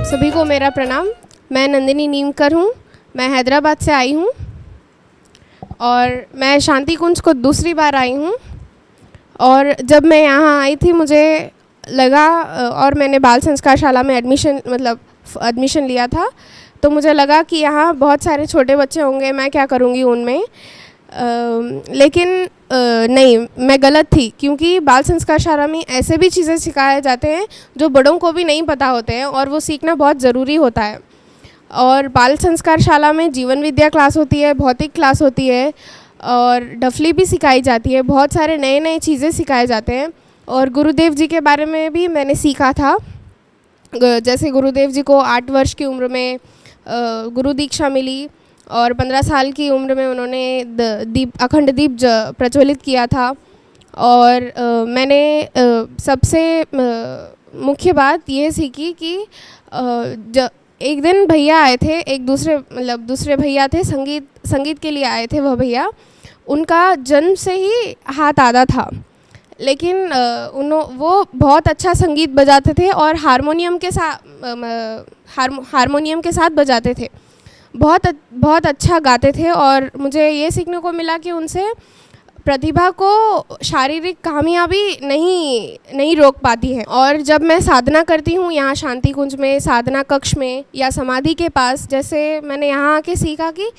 आप सभी को मेरा प्रणाम। मैं नंदिनी नीमकर हूँ। मैं हैदराबाद से आई हूँ और मैं शांति कुंज को दूसरी बार आई हूँ। और जब मैं यहाँ आई थी मुझे लगा और मैंने बाल संस्कार शाला में एडमिशन लिया था, तो मुझे लगा कि यहाँ बहुत सारे छोटे बच्चे होंगे, मैं क्या करूँगी उनमें। लेकिन नहीं, मैं गलत थी, क्योंकि बाल संस्कार शाला में ऐसे भी चीज़ें सिखाए जाते हैं जो बड़ों को भी नहीं पता होते हैं, और वो सीखना बहुत ज़रूरी होता है। और बाल संस्कार शाला में जीवन विद्या क्लास होती है, भौतिक क्लास होती है, और डफली भी सिखाई जाती है। बहुत सारे नए नए चीज़ें सिखाए जाते हैं। और गुरुदेव जी के बारे में भी मैंने सीखा था। जैसे गुरुदेव जी को 8 वर्ष की उम्र में गुरु दीक्षा मिली और 15 साल की उम्र में उन्होंने अखंड दीप प्रज्वलित किया था। और मैंने सबसे मुख्य बात ये सीखी कि एक दिन भैया आए थे, एक दूसरे भैया थे, संगीत के लिए आए थे। वह भैया, उनका जन्म से ही हाथ आधा था, लेकिन वो बहुत अच्छा संगीत बजाते थे और हारमोनियम के साथ बजाते थे। बहुत अच्छा गाते थे। और मुझे ये सीखने को मिला कि उनसे प्रतिभा को शारीरिक कामयाबी नहीं रोक पाती है। और जब मैं साधना करती हूँ यहाँ शांति कुंज में, साधना कक्ष में या समाधि के पास, जैसे मैंने यहाँ आके सीखा कि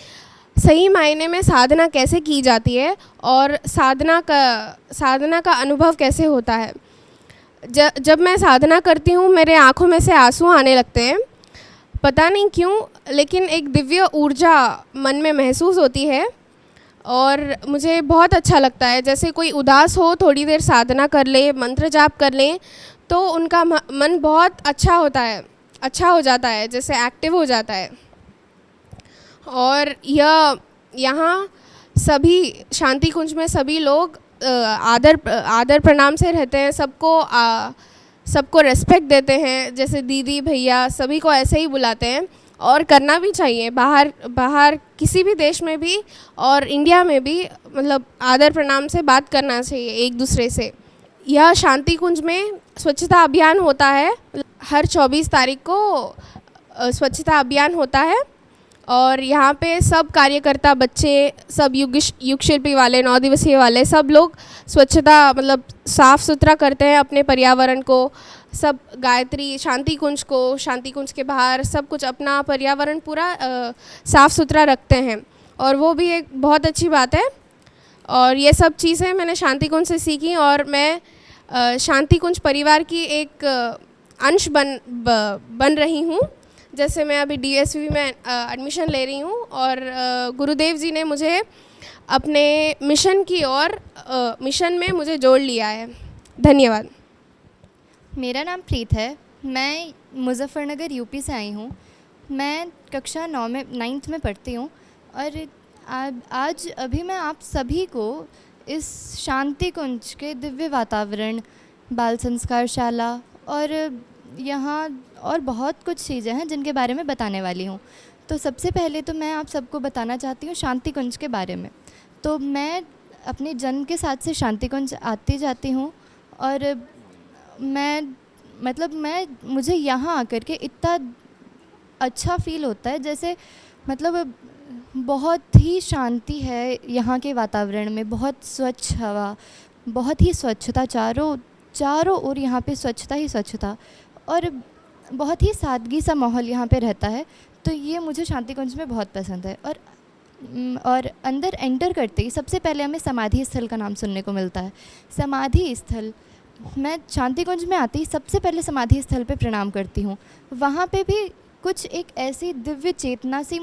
सही मायने में साधना कैसे की जाती है और साधना का अनुभव कैसे होता है। जब मैं साधना करती हूँ मेरे आँखों में से आंसू आने लगते हैं, पता नहीं क्यों, लेकिन एक दिव्य ऊर्जा मन में महसूस होती है और मुझे बहुत अच्छा लगता है। जैसे कोई उदास हो, थोड़ी देर साधना कर ले, मंत्र जाप कर लें, तो उनका मन बहुत अच्छा हो जाता है, जैसे एक्टिव हो जाता है। और यहाँ सभी शांति कुंज में सभी लोग आदर प्रणाम से रहते हैं, सबको रेस्पेक्ट देते हैं, जैसे दीदी भैया सभी को ऐसे ही बुलाते हैं। और करना भी चाहिए, बाहर किसी भी देश में भी और इंडिया में भी, मतलब आदर प्रणाम से बात करना चाहिए एक दूसरे से। यह शांति कुंज में स्वच्छता अभियान होता है, हर 24 तारीख को स्वच्छता अभियान होता है। और यहाँ पे सब कार्यकर्ता बच्चे, सब युग शिल्पी वाले, 9 दिवसीय वाले, सब लोग स्वच्छता साफ़ सुथरा करते हैं अपने पर्यावरण को। सब गायत्री शांति कुंज के बाहर सब कुछ अपना पर्यावरण पूरा साफ़ सुथरा रखते हैं, और वो भी एक बहुत अच्छी बात है। और ये सब चीज़ें मैंने शांति कुंज से सीखी, और मैं शांति कुंज परिवार की एक अंश बन रही हूँ। जैसे मैं अभी DSV में एडमिशन ले रही हूँ, और गुरुदेव जी ने मुझे अपने मिशन में मुझे जोड़ लिया है। धन्यवाद। मेरा नाम प्रीत है। मैं मुज़फ़्फ़रनगर यूपी से आई हूँ। मैं कक्षा 9th में पढ़ती हूँ, और आज अभी मैं आप सभी को इस शांति कुंज के दिव्य वातावरण, बाल संस्कार शाला और यहाँ और बहुत कुछ चीज़ें हैं जिनके बारे में बताने वाली हूँ। तो सबसे पहले तो मैं आप सबको बताना चाहती हूँ शांति कुंज के बारे में। तो मैं अपने जन्म के साथ से शांति कुंज आती जाती हूँ, और मुझे यहाँ आकर के इतना अच्छा फ़ील होता है, जैसे बहुत ही शांति है यहाँ के वातावरण में। बहुत स्वच्छ हवा, बहुत ही स्वच्छता, चारों ओर यहाँ पे स्वच्छता ही स्वच्छता, और बहुत ही सादगी सा माहौल यहाँ पे रहता है। तो ये मुझे शांति कुंज में बहुत पसंद है। और अंदर एंटर करते ही सबसे पहले हमें समाधि स्थल का नाम सुनने को मिलता है। समाधि स्थल, मैं शांति कुंज में आती ही सबसे पहले समाधि स्थल पे प्रणाम करती हूँ। वहाँ पे भी कुछ एक ऐसी दिव्य चेतना सी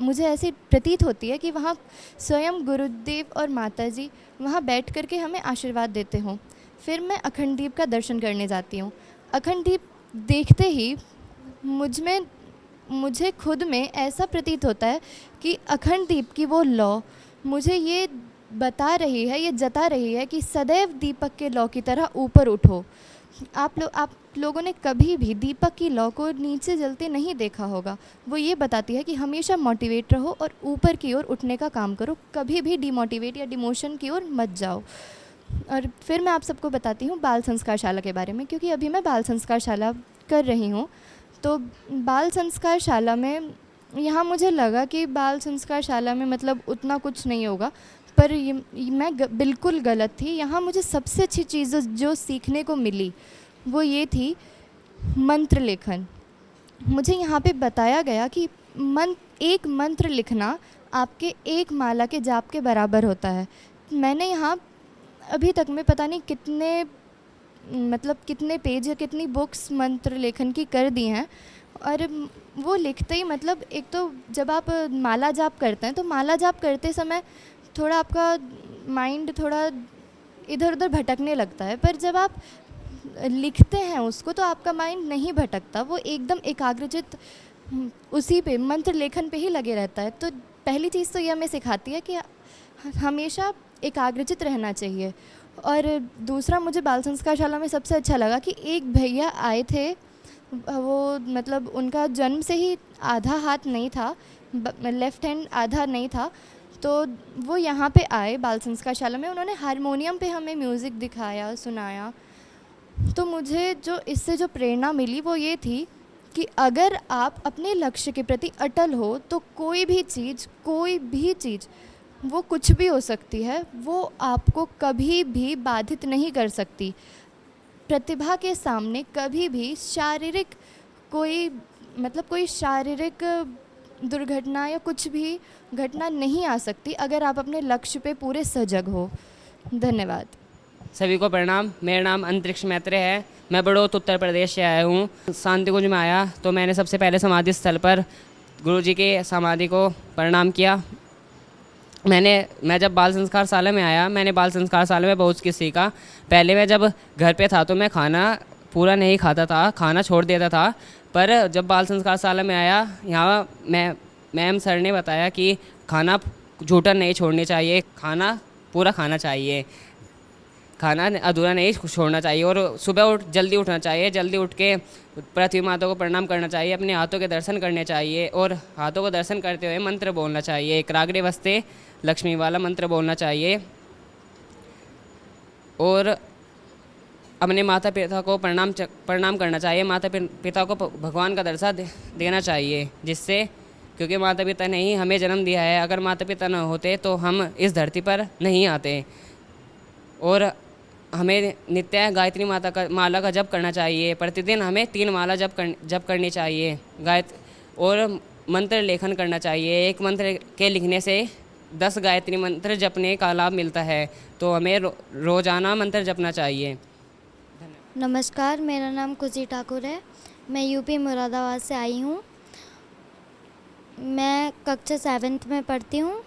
मुझे ऐसी प्रतीत होती है कि वहाँ स्वयं गुरुदेव और माताजी वहाँ बैठ कर के हमें आशीर्वाद देते हों। फिर मैं अखंड दीप का दर्शन करने जाती हूँ। अखंड दीप देखते ही मुझे खुद में ऐसा प्रतीत होता है कि अखंड दीप की वो लौ मुझे ये बता रही है, ये जता रही है कि सदैव दीपक के लौ की तरह ऊपर उठो। आप लोगों ने कभी भी दीपक की लौ को नीचे जलते नहीं देखा होगा। वो ये बताती है कि हमेशा मोटिवेट रहो और ऊपर की ओर उठने का काम करो, कभी भी डिमोटिवेट या डिमोशन की ओर मत जाओ। और फिर मैं आप सबको बताती हूँ बाल संस्कार शाला के बारे में, क्योंकि अभी मैं बाल संस्कार शाला कर रही हूँ। तो बाल संस्कार शाला में यहाँ मुझे लगा कि बाल संस्कार शाला में मतलब उतना कुछ नहीं होगा, पर मैं बिल्कुल गलत थी। यहाँ मुझे सबसे अच्छी चीज़ जो सीखने को मिली वो ये थी मंत्र लेखन। मुझे यहाँ पे बताया गया कि एक मंत्र लिखना आपके एक माला के जाप के बराबर होता है। मैंने यहाँ अभी तक में पता नहीं कितने पेज या कितनी बुक्स मंत्र लेखन की कर दी हैं, और वो लिखते ही मतलब एक तो जब आप माला जाप करते हैं तो माला जाप करते समय थोड़ा आपका माइंड थोड़ा इधर उधर भटकने लगता है, पर जब आप लिखते हैं उसको तो आपका माइंड नहीं भटकता, वो एकदम एकाग्रचित उसी पे मंत्र लेखन पे ही लगे रहता है। तो पहली चीज़ तो ये हमें सिखाती है कि हमेशा एकाग्रचित रहना चाहिए। और दूसरा मुझे बाल संस्कार शाला में सबसे अच्छा लगा कि एक भैया आए थे, वो मतलब उनका जन्म से ही आधा हाथ नहीं था, लेफ़्ट हैंड आधा नहीं था, तो वो यहाँ पे आए बाल संस्कार शाला में। उन्होंने हारमोनियम पे हमें म्यूज़िक दिखाया, सुनाया। तो मुझे जो इससे जो प्रेरणा मिली वो ये थी कि अगर आप अपने लक्ष्य के प्रति अटल हो तो कोई भी चीज़ वो कुछ भी हो सकती है, वो आपको कभी भी बाधित नहीं कर सकती। प्रतिभा के सामने कभी भी कोई शारीरिक दुर्घटना या कुछ भी घटना नहीं आ सकती अगर आप अपने लक्ष्य पे पूरे सजग हो। धन्यवाद। सभी को प्रणाम। मेरा नाम अंतरिक्ष मैत्रेय है। मैं बड़ौत उत्तर प्रदेश से आया हूँ। शांति कुंज में आया तो मैंने सबसे पहले समाधि स्थल पर गुरुजी के समाधि को प्रणाम किया। मैं जब बाल संस्कार शाला में आया, मैंने बाल संस्कार शाला में बहुत कुछ सीखा। पहले मैं जब घर पे था तो मैं खाना पूरा नहीं खाता था, खाना छोड़ देता था। पर जब बाल संस्कार शाला में आया, यहाँ मैम सर ने बताया कि खाना झूठा नहीं छोड़नी चाहिए, खाना पूरा खाना चाहिए, खाना अधूरा नहीं छोड़ना चाहिए, और सुबह जल्दी उठना चाहिए। जल्दी उठ के पृथ्वी माता को प्रणाम करना चाहिए, अपने हाथों के दर्शन करने चाहिए, और हाथों को दर्शन करते हुए मंत्र बोलना चाहिए। कराग्रे वस्ते लक्ष्मी वाला मंत्र बोलना चाहिए, और अपने माता पिता को प्रणाम करना चाहिए। माता पिता को भगवान का दर्जा देना चाहिए, जिससे क्योंकि माता पिता ने ही हमें जन्म दिया है। अगर माता पिता न होते तो हम इस धरती पर नहीं आते। और हमें नित्य गायत्री माला का जप करना चाहिए। प्रतिदिन हमें 3 माला जप करनी चाहिए। और मंत्र लेखन करना चाहिए। एक मंत्र के लिखने से 10 गायत्री मंत्र जपने का लाभ मिलता है, तो हमें रोज़ाना मंत्र जपना चाहिए। नमस्कार, मेरा नाम खुशी ठाकुर है। मैं यूपी मुरादाबाद से आई हूँ। मैं कक्षा 7th में पढ़ती हूँ।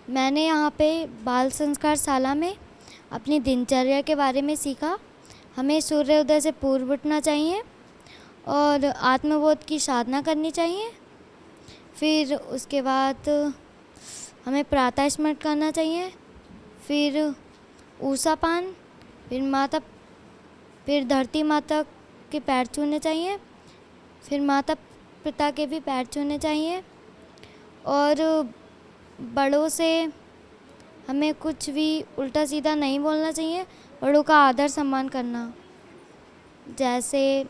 मैंने यहाँ पे बाल संस्कार शाला में अपनी दिनचर्या के बारे में सीखा। हमें सूर्योदय से पूर्व उठना चाहिए और आत्मबोध की साधना करनी चाहिए। फिर उसके बाद हमें प्रातः स्मरण करना चाहिए, फिर ऊषा पान, फिर धरती माता के पैर छूने चाहिए, फिर माता पिता के भी पैर छूने चाहिए, और बड़ों से हमें कुछ भी उल्टा सीधा नहीं बोलना चाहिए। बड़ों का आदर सम्मान करना। जैसे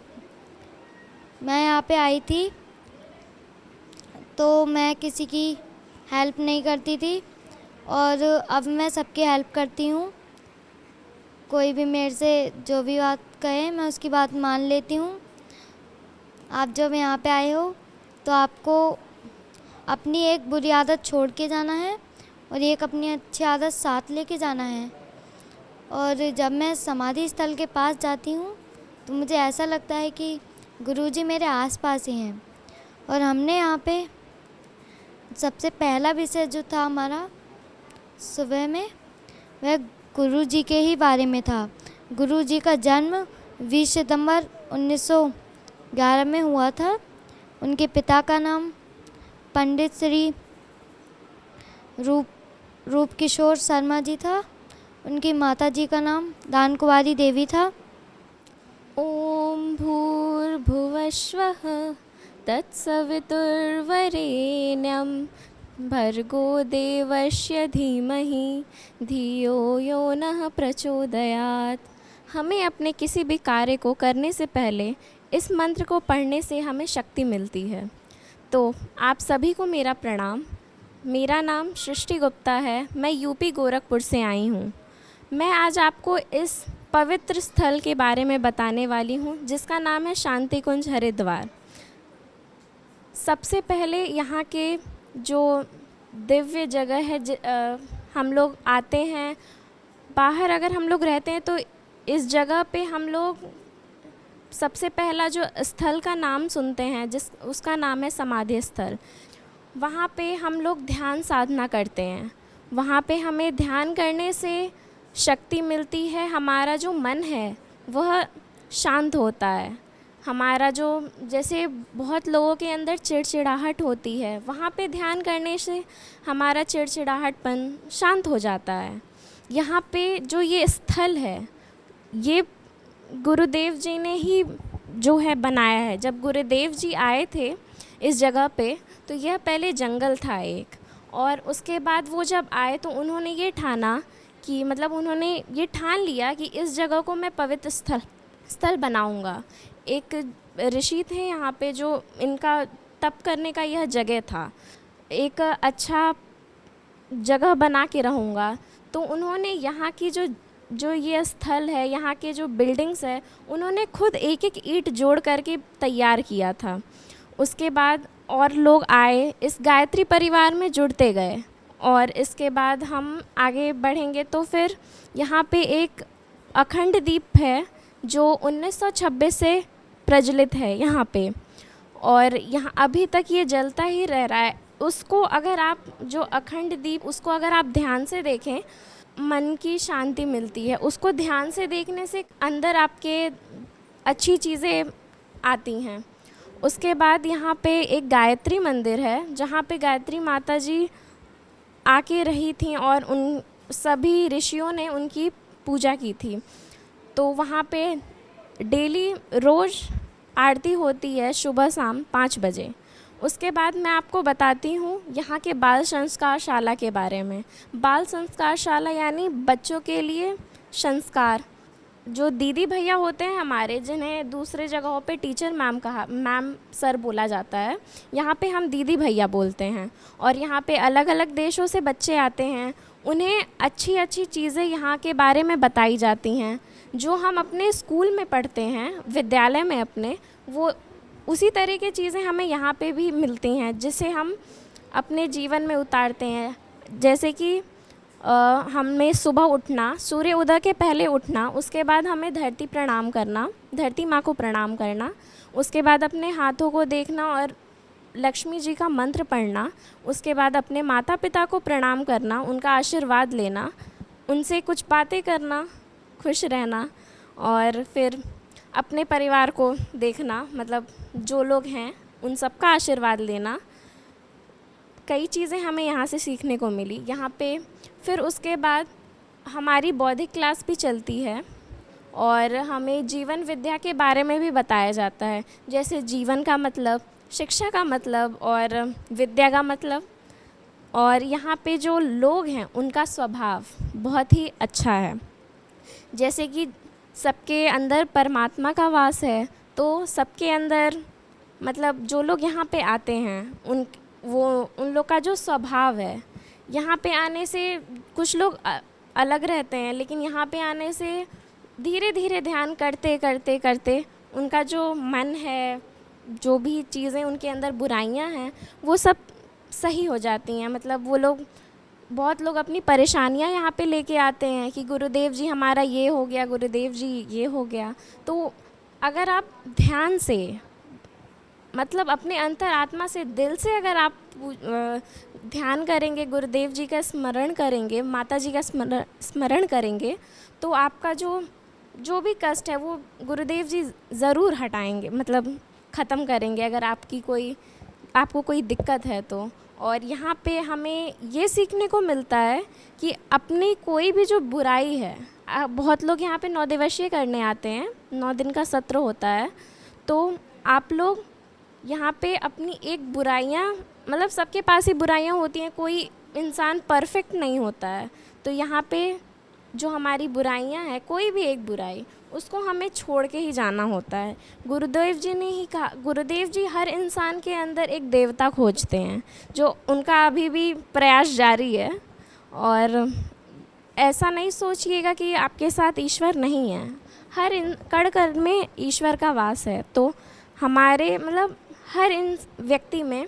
मैं यहाँ पे आई थी तो मैं किसी की हेल्प नहीं करती थी, और अब मैं सबकी हेल्प करती हूँ। कोई भी मेरे से जो भी बात कहे मैं उसकी बात मान लेती हूँ। आप जब यहाँ पे आए हो तो आपको अपनी एक बुरी आदत छोड़ के जाना है और एक अपनी अच्छी आदत साथ लेके जाना है। और जब मैं समाधि स्थल के पास जाती हूँ तो मुझे ऐसा लगता है कि गुरुजी मेरे आसपास ही हैं। और हमने यहाँ पे सबसे पहला विषय जो था हमारा सुबह में, वह गुरुजी के ही बारे में था। गुरुजी का जन्म 20 सितंबर 1911 में हुआ था। उनके पिता का नाम पंडित श्री रूप किशोर शर्मा जी था। उनकी माता जी का नाम दान कुमारी देवी था। ओम भूर्भुवस्वः तत्सवितुर्वरेण्यं भर्गो देवस्य धीमहि धियो यो नः प्रचोदयात्। हमें अपने किसी भी कार्य को करने से पहले इस मंत्र को पढ़ने से हमें शक्ति मिलती है। तो आप सभी को मेरा प्रणाम। मेरा नाम सृष्टि गुप्ता है, मैं यूपी गोरखपुर से आई हूँ। मैं आज आपको इस पवित्र स्थल के बारे में बताने वाली हूँ जिसका नाम है शांति कुंज हरिद्वार। सबसे पहले यहाँ के जो दिव्य जगह है, हम लोग आते हैं, बाहर अगर हम लोग रहते हैं तो इस जगह पे हम लोग सबसे पहला जो स्थल का नाम सुनते हैं उसका नाम है समाधि स्थल। वहाँ पे हम लोग ध्यान साधना करते हैं। वहाँ पे हमें ध्यान करने से शक्ति मिलती है, हमारा जो मन है वह शांत होता है। हमारा जो जैसे बहुत लोगों के अंदर चिड़चिड़ाहट होती है, वहाँ पे ध्यान करने से हमारा चिड़चिड़ाहटपन शांत हो जाता है। यहाँ पे जो ये स्थल है ये गुरुदेव जी ने ही जो है बनाया है। जब गुरुदेव जी आए थे इस जगह पे तो यह पहले जंगल था एक, और उसके बाद वो जब आए तो उन्होंने ये ठाना कि मतलब उन्होंने ये ठान लिया कि इस जगह को मैं पवित्र स्थल बनाऊंगा। एक ऋषि थे यहाँ पे जो इनका तप करने का यह जगह था, एक अच्छा जगह बना के रहूँगा। तो उन्होंने यहाँ की जो ये स्थल है, यहाँ के जो बिल्डिंग्स है, उन्होंने खुद एक एक ईंट जोड़ करके तैयार किया था। उसके बाद और लोग आए, इस गायत्री परिवार में जुड़ते गए, और इसके बाद हम आगे बढ़ेंगे तो फिर यहाँ पे एक अखंड दीप है जो 1926 से प्रज्वलित है यहाँ पे, और यहाँ अभी तक ये जलता ही रह रहा है। उसको अगर आप जो अखंड दीप उसको अगर आप ध्यान से देखें, मन की शांति मिलती है। उसको ध्यान से देखने से अंदर आपके अच्छी चीज़ें आती हैं। उसके बाद यहाँ पे एक गायत्री मंदिर है जहाँ पे गायत्री माता जी आके रही थी और उन सभी ऋषियों ने उनकी पूजा की थी। तो वहाँ पे डेली रोज़ आरती होती है सुबह शाम 5 बजे। उसके बाद मैं आपको बताती हूँ यहाँ के बाल संस्कारशाला के बारे में। बाल संस्कारशाला यानी बच्चों के लिए संस्कार। जो दीदी भैया होते हैं हमारे, जिन्हें दूसरे जगहों पे टीचर मैम सर बोला जाता है, यहाँ पे हम दीदी भैया बोलते हैं। और यहाँ पे अलग अलग देशों से बच्चे आते हैं, उन्हें अच्छी अच्छी चीज़ें यहाँ के बारे में बताई जाती हैं। जो हम अपने स्कूल में पढ़ते हैं, विद्यालय में अपने, वो उसी तरह की चीज़ें हमें यहाँ पे भी मिलती हैं जिसे हम अपने जीवन में उतारते हैं। जैसे कि हमें सुबह उठना, सूर्य उदय के पहले उठना, उसके बाद हमें धरती प्रणाम करना, धरती माँ को प्रणाम करना, उसके बाद अपने हाथों को देखना और लक्ष्मी जी का मंत्र पढ़ना, उसके बाद अपने माता पिता को प्रणाम करना, उनका आशीर्वाद लेना, उनसे कुछ बातें करना, खुश रहना, और फिर अपने परिवार को देखना, मतलब जो लोग हैं उन सब का आशीर्वाद लेना। कई चीज़ें हमें यहाँ से सीखने को मिली यहाँ पे। फिर उसके बाद हमारी बौद्धिक क्लास भी चलती है और हमें जीवन विद्या के बारे में भी बताया जाता है, जैसे जीवन का मतलब, शिक्षा का मतलब और विद्या का मतलब। और यहाँ पे जो लोग हैं उनका स्वभाव बहुत ही अच्छा है। जैसे कि सबके अंदर परमात्मा का वास है, तो सबके अंदर मतलब जो लोग यहाँ पे आते हैं उन लोग का जो स्वभाव है, यहाँ पे आने से कुछ लोग अलग रहते हैं, लेकिन यहाँ पे आने से धीरे धीरे ध्यान करते करते करते उनका जो मन है, जो भी चीज़ें उनके अंदर बुराइयाँ हैं, वो सब सही हो जाती हैं। मतलब वो लोग, बहुत लोग अपनी परेशानियाँ यहाँ पे लेके आते हैं कि गुरुदेव जी हमारा ये हो गया, गुरुदेव जी ये हो गया। तो अगर आप ध्यान से, मतलब अपने अंतर आत्मा से, दिल से अगर आप ध्यान करेंगे, गुरुदेव जी का स्मरण करेंगे, माता जी का स्मरण करेंगे, तो आपका जो भी कष्ट है वो गुरुदेव जी ज़रूर हटाएंगे, मतलब ख़त्म करेंगे अगर आपको कोई दिक्कत है तो। और यहाँ पे हमें ये सीखने को मिलता है कि अपनी कोई भी जो बुराई है, बहुत लोग यहाँ पे 9 दिवसीय करने आते हैं, 9 दिन का सत्र होता है, तो आप लोग यहाँ पे अपनी एक बुराइयाँ, मतलब सबके पास ही बुराइयाँ होती हैं, कोई इंसान परफेक्ट नहीं होता है। तो यहाँ पे जो हमारी बुराइयाँ हैं, कोई भी एक बुराई, उसको हमें छोड़ के ही जाना होता है। गुरुदेव जी ने ही कहा, गुरुदेव जी हर इंसान के अंदर एक देवता खोजते हैं, जो उनका अभी भी प्रयास जारी है। और ऐसा नहीं सोचिएगा कि आपके साथ ईश्वर नहीं है, हर कण कण में ईश्वर का वास है। तो हमारे मतलब हर इन व्यक्ति में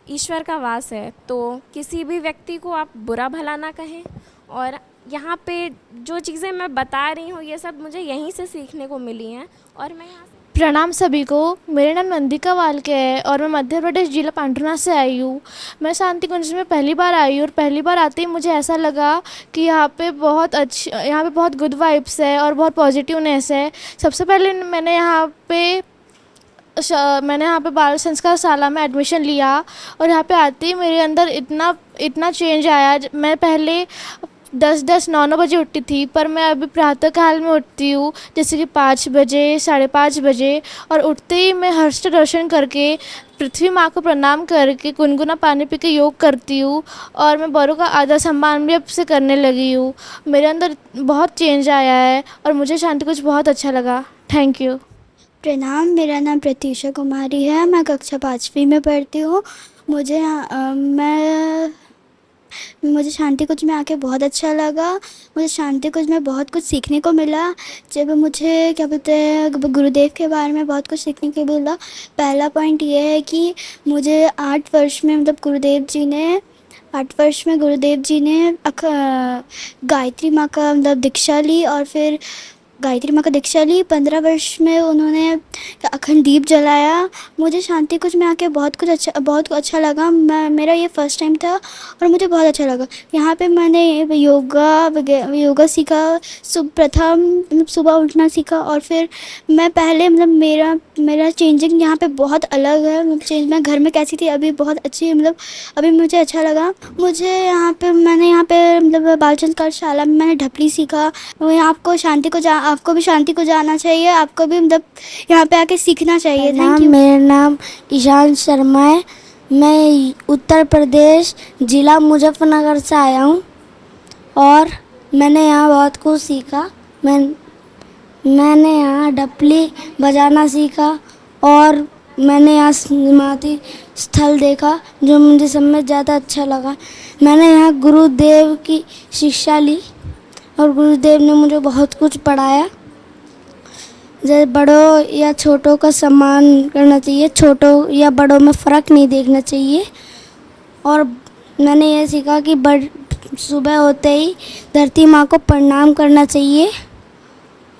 ईश्वर का वास है, तो किसी भी व्यक्ति को आप बुरा भला ना कहें। और यहाँ पे जो चीज़ें मैं बता रही हूँ ये सब मुझे यहीं से सीखने को मिली हैं। और मैं यहाँ प्रणाम सभी को। मेरा नाम नंदिका वालके है और मैं मध्य प्रदेश जिला पांडुनाथ से आई हूँ। मैं शांति कुंज में पहली बार आई हूँ और पहली बार आते ही मुझे ऐसा लगा कि यहाँ पे बहुत गुड वाइब्स है और बहुत पॉजिटिवनेस है। सबसे पहले मैंने यहाँ पे बाल संस्कार शाला में एडमिशन लिया और यहाँ पे आते ही मेरे अंदर इतना चेंज आया। मैं पहले 9 बजे उठती थी, पर मैं अभी प्रातः काल में उठती हूँ, जैसे कि 5 बजे, 5:30 बजे। और उठते ही मैं हर्ष दर्शन करके पृथ्वी माँ को प्रणाम करके गुनगुना पानी पी के योग करती हूँ और मैं बड़ों का आदर सम्मान भी अब से करने लगी हूँ। मेरे अंदर बहुत चेंज आया है और मुझे शांति कुछ बहुत अच्छा लगा। Thank you. प्रणाम, मेरा नाम प्रतीक्षा कुमारी है। मैं कक्षा 5वीं में पढ़ती हूँ। मुझे शांति कुंज में आके बहुत अच्छा लगा। मुझे शांति कुंज में बहुत कुछ सीखने को मिला। जब मुझे क्या बोलते हैं गुरुदेव के बारे में बहुत कुछ सीखने को मिला। पहला पॉइंट ये है कि मुझे 8 वर्ष में गुरुदेव जी ने गायत्री माँ का दीक्षा ली और फिर गायत्री माँ का दीक्षा ली। 15 वर्ष में उन्होंने अखंड दीप जलाया। मुझे शांति कुंज में आके बहुत अच्छा लगा। मेरा ये फर्स्ट टाइम था और मुझे बहुत अच्छा लगा। यहाँ पे मैंने योगा सीखा। प्रथम सुबह उठना सीखा और फिर मैं पहले मेरा चेंजिंग यहाँ पे बहुत अलग है। मैं घर में कैसी थी अभी बहुत अच्छी अभी मुझे अच्छा लगा। मैंने यहाँ पे बाल संस्कार शाला में मैंने ढपली सीखा। आपको भी शांति को जाना चाहिए। आपको भी यहाँ पे आके सीखना चाहिए। Thank you. मेरा नाम ईशान शर्मा है। मैं उत्तर प्रदेश ज़िला मुजफ्फरनगर से आया हूँ और मैंने यहाँ बहुत कुछ सीखा। मैंने यहाँ ढपली बजाना सीखा और मैंने यहाँ समाधि स्थल देखा जो मुझे सब में ज़्यादा अच्छा लगा। मैंने यहाँ गुरुदेव की शिक्षा ली और गुरुदेव ने मुझे बहुत कुछ पढ़ाया। जैसे बड़ों या छोटों का सम्मान करना चाहिए, छोटों या बड़ों में फ़र्क नहीं देखना चाहिए। और मैंने ये सीखा कि सुबह होते ही धरती माँ को प्रणाम करना चाहिए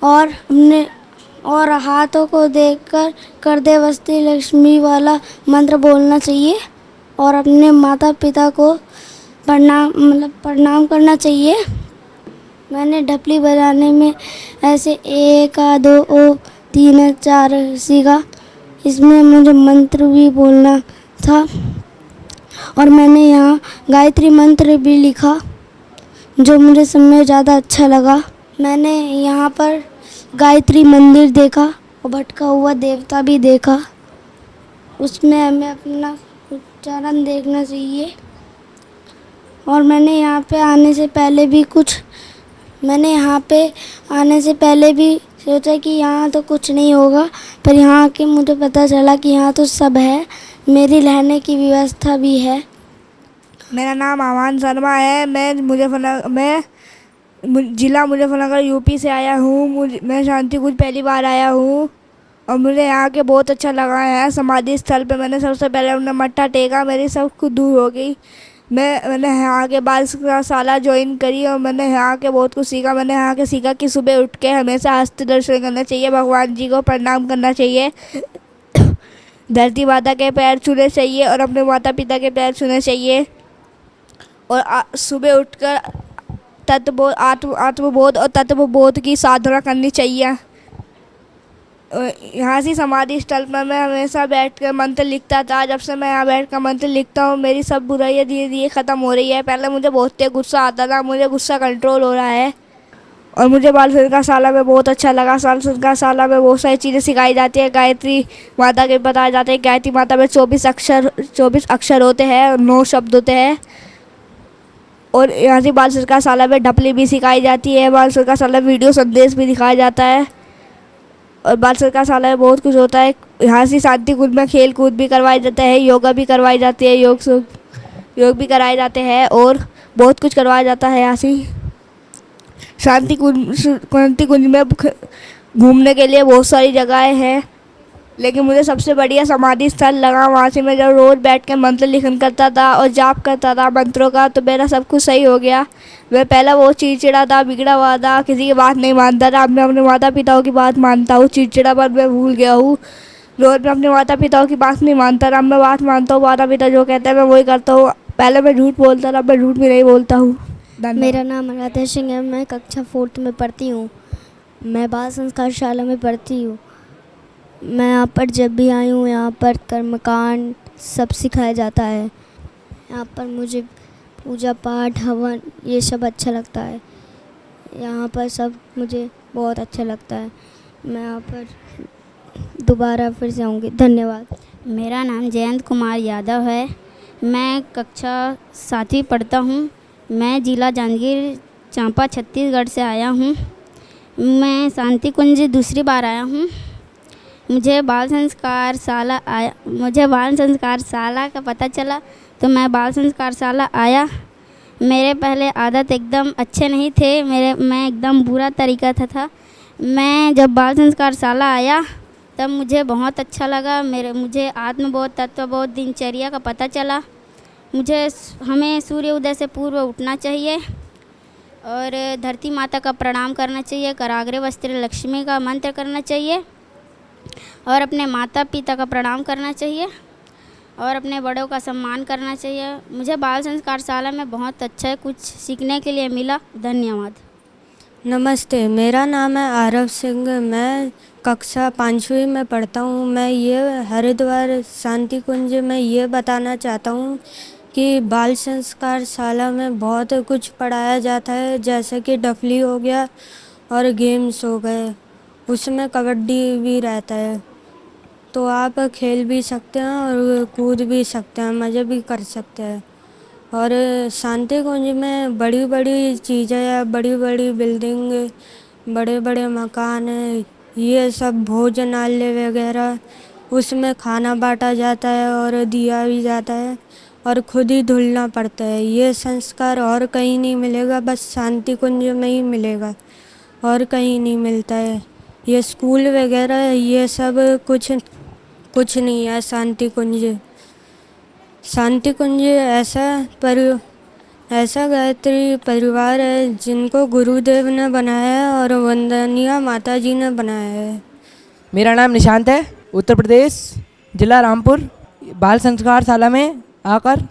और हाथों को देखकर कर दे वस्ती लक्ष्मी वाला मंत्र बोलना चाहिए और अपने माता पिता को प्रणाम करना चाहिए। मैंने ढपली बजाने में ऐसे 1 2 3 4 सीखा। इसमें मुझे मंत्र भी बोलना था और मैंने यहाँ गायत्री मंत्र भी लिखा जो मुझे सब में ज़्यादा अच्छा लगा। मैंने यहाँ पर गायत्री मंदिर देखा और भटका हुआ देवता भी देखा। उसमें हमें अपना उच्चारण देखना चाहिए। और मैंने यहाँ पे आने से पहले भी सोचा कि यहाँ तो कुछ नहीं होगा, पर यहाँ आके मुझे पता चला कि यहाँ तो सब है। मेरी रहने की व्यवस्था भी है। मेरा नाम आमान शर्मा है। मैं ज़िला मुजफ्फरनगर यूपी से आया हूँ। मैं शांति कुंज पहली बार आया हूँ और मुझे यहाँ के बहुत अच्छा लगा है। समाधि स्थल पे मैंने सबसे पहले अपना मत्था टेका, मेरी सब कुछ दूर हो गई। मैंने यहाँ के बाल शाला ज्वाइन करी और मैंने यहाँ के बहुत कुछ सीखा। मैंने यहाँ के सीखा कि सुबह उठ के हमेशा हस्त दर्शन करना चाहिए, भगवान जी को प्रणाम करना चाहिए, धरती माता के पैर छूने चाहिए और अपने माता पिता के पैर छूने चाहिए और सुबह उठकर आत्मबोध और तत्वबोध की साधना करनी चाहिए। यहाँ से समाधि स्थल पर मैं हमेशा बैठकर मंत्र लिखता था। जब से मैं यहाँ बैठकर मंत्र लिखता हूँ मेरी सब बुराइयाँ धीरे धीरे ख़त्म हो रही है। पहले मुझे बहुत तेज गुस्सा आता था, मुझे गुस्सा कंट्रोल हो रहा है और मुझे बाल संस्कार शाला में बहुत अच्छा लगा। बाल संस्कार शाला में बहुत सारी चीज़ें सिखाई जाती है। गायत्री माता के बताया जाता है। गायत्री माता में 24 अक्षर होते हैं, 9 शब्द होते हैं। और यहाँ से बाल संस्कार शाला में ढपली भी सिखाई जाती है। बाल संस्कार शाला में वीडियो संदेश भी दिखाया जाता है। और बाल संस्कार शाला में बहुत कुछ होता है। यहाँ से शांति कुंज में खेल कूद भी करवाया जाता है, योगा भी करवाई जाती है, योग भी कराए जाते हैं और बहुत कुछ करवाया जाता है। यहाँ से शांति कुंज में घूमने के लिए बहुत सारी जगहें हैं, लेकिन मुझे सबसे बढ़िया समाधि स्थल लगा। वहाँ से मैं जब रोज़ बैठ कर मंत्र लिखन करता था और जाप करता था मंत्रों का, तो मेरा सब कुछ सही हो गया। मैं पहला बहुत चिड़चिड़ा था, बिगड़ा हुआ था, किसी की बात नहीं मानता था। अब मैं अपने माता पिताओं की बात मानता हूँ, चिड़चिड़ापन मैं भूल गया हूँ। रोज़ मैं अपने माता पिताओं की बात नहीं मानता था, अब मैं बात मानता हूँ। माता पिता जो कहते हैं मैं वही करता हूँ। पहले मैं झूठ बोलता था, अब मैं झूठ भी नहीं बोलता हूँ। मेरा नाम आराध्या सिंह है, मैं कक्षा 4th में पढ़ती हूँ। मैं बाल संस्कार शाला में पढ़ती हूँ। मैं यहाँ पर जब भी आई हूँ, यहाँ पर कर्मकांड सब सिखाया जाता है। यहाँ पर मुझे पूजा पाठ हवन ये सब अच्छा लगता है। यहाँ पर सब मुझे बहुत अच्छा लगता है। मैं यहाँ पर दोबारा फिर से आऊँगी। धन्यवाद। मेरा नाम जयंत कुमार यादव है। मैं कक्षा 7वीं पढ़ता हूँ। मैं ज़िला जांजगीर चांपा छत्तीसगढ़ से आया हूँ। मैं शांति कुंज दूसरी बार आया हूँ। मुझे बाल संस्कार शाला का पता चला तो मैं बाल संस्कार शाला आया। मेरे पहले आदत एकदम अच्छे नहीं थे, मैं एकदम बुरा तरीका था। मैं जब बाल संस्कार शाला आया तब मुझे बहुत अच्छा लगा। मुझे आत्मबोध, तत्वबोध, दिनचर्या का पता चला। हमें सूर्य उदय से पूर्व उठना चाहिए और धरती माता का प्रणाम करना चाहिए, कराग्रे वस्त्र लक्ष्मी का मंत्र करना चाहिए और अपने माता पिता का प्रणाम करना चाहिए और अपने बड़ों का सम्मान करना चाहिए। मुझे बाल संस्कार शाला में बहुत अच्छा कुछ सीखने के लिए मिला। धन्यवाद। नमस्ते, मेरा नाम है आरव सिंह। मैं कक्षा 5वीं में पढ़ता हूँ। मैं ये हरिद्वार शांति कुंज में ये बताना चाहता हूँ कि बाल संस्कार शाला में बहुत कुछ पढ़ाया जाता है, जैसे कि डफली हो गया और गेम्स हो गए। उसमें कबड्डी भी रहता है, तो आप खेल भी सकते हैं और कूद भी सकते हैं, मज़े भी कर सकते हैं। और शांति कुंज में बड़ी बड़ी चीज़ें हैं, बड़ी बड़ी बिल्डिंग, बड़े बड़े मकान हैं, ये सब भोजनालय वगैरह, उसमें खाना बांटा जाता है और दिया भी जाता है और खुद ही धुलना पड़ता है। ये संस्कार और कहीं नहीं मिलेगा, बस शांति कुंज में ही मिलेगा और कहीं नहीं मिलता है। ये स्कूल वगैरह ये सब कुछ नहीं है। शांति कुंज ऐसा गायत्री परिवार है जिनको गुरुदेव ने बनाया है और वंदनीय माता जी ने बनाया है। मेरा नाम निशांत है, उत्तर प्रदेश, जिला रामपुर। बाल संस्कार शाला में आकर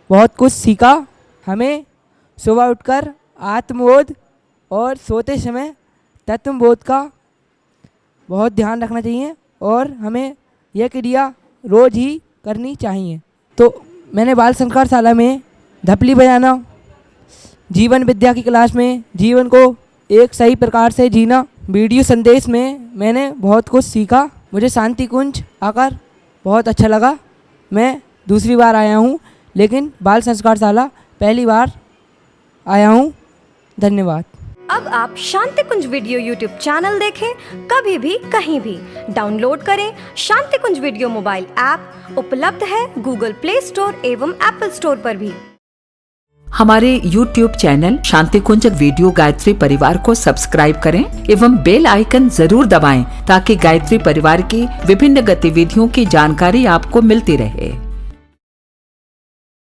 बहुत कुछ सीखा। हमें सुबह उठकर आत्मबोध और सोते समय तत्वबोध का बहुत ध्यान रखना चाहिए और हमें यह क्रिया रोज़ ही करनी चाहिए। तो मैंने बाल संस्कार शाला में धपली बजाना, जीवन विद्या की क्लास में जीवन को एक सही प्रकार से जीना, वीडियो संदेश में मैंने बहुत कुछ सीखा। मुझे शांति कुंज आकर बहुत अच्छा लगा। मैं दूसरी बार आया हूँ, लेकिन बाल संस्कार शाला पहली बार आया हूँ। धन्यवाद। अब आप शांति कुंज वीडियो यूट्यूब चैनल देखें कभी भी कहीं भी। डाउनलोड करें शांति कुंज वीडियो मोबाइल ऐप, उपलब्ध है गूगल प्ले स्टोर एवं एप्पल स्टोर पर भी। हमारे YouTube चैनल शांति कुंज वीडियो गायत्री परिवार को सब्सक्राइब करें एवं बेल आइकन जरूर दबाएं ताकि गायत्री परिवार की विभिन्न गतिविधियों की जानकारी आपको मिलती रहे।